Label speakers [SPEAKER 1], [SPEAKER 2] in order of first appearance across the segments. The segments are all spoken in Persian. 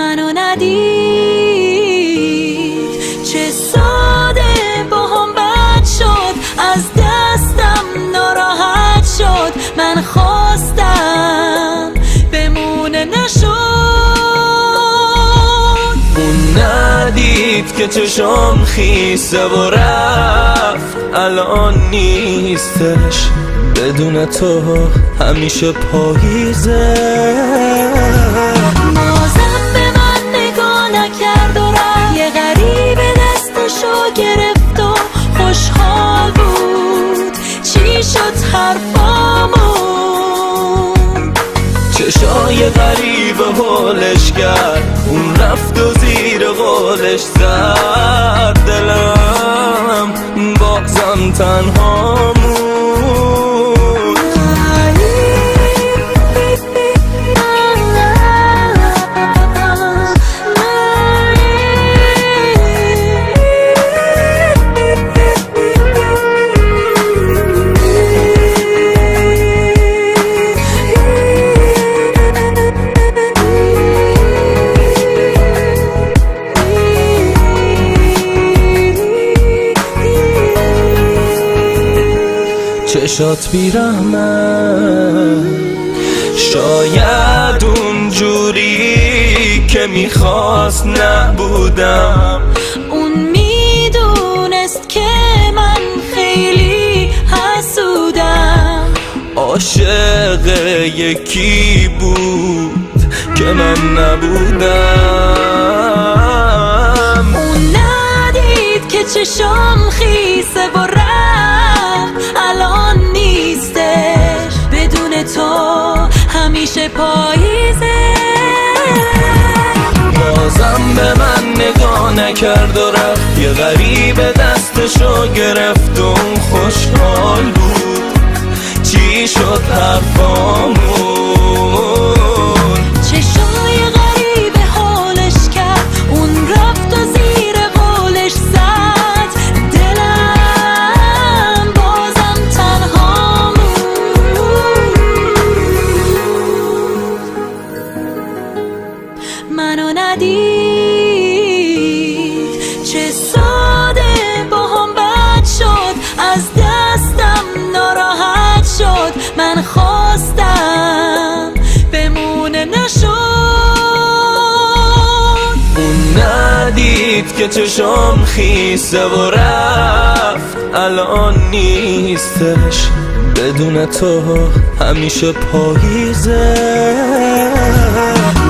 [SPEAKER 1] منو ندید، چه ساده با هم بد شد، از دستم ناراحت شد. من خواستم بمونه نشد.
[SPEAKER 2] اون ندید که چشم خیسه و رفت، الان نیستش. بدون تو همیشه پاییزه.
[SPEAKER 1] بازم به من نگاه نکرد و رفت، یه غریبه دستشو گرفت و خوشحال بود. چی شد حرفامون؟
[SPEAKER 2] چشای غریبه حالش کرد، اون رفت و زیر قولش زد. دلم بازم تنها موند. چشات بیرحمه، شاید اونجوری که میخواست نبودم.
[SPEAKER 1] اون میدونست که من خیلی حسودم،
[SPEAKER 2] عاشق یکی بود که من نبودم.
[SPEAKER 1] اون ندید که چشم خیسه و رفت، الان نیستش. بدون تو همیشه پاییزه.
[SPEAKER 2] بازم به من نگاه نکرد و رفت، یه غریبه دستشو گرفت و اون خوشحال بود. چی شد حرفامون؟
[SPEAKER 1] چشای غریبه حالش کرد، اون رفت و زیر قولش زد. دلم بازم تنها موند. منو ندید، چه ساده با هم بد شد، از دستم ناراحت شد. من خواستم بمونه نشد.
[SPEAKER 2] اون ندید که چشم خیسه و رفت، الان نیستش. بدون تو همیشه پاییزه.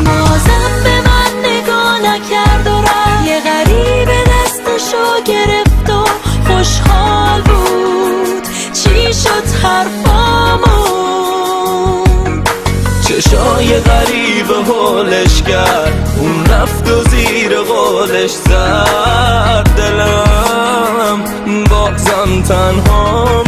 [SPEAKER 1] بازم به من نگاه نکرد و رفت، یه غریبه دستشو گرفت و خوشحال بود. چی شد حرفامون؟
[SPEAKER 2] چشای غریبه حالش کرد، اون رفت و زیر قولش زد. دلم بازم تنها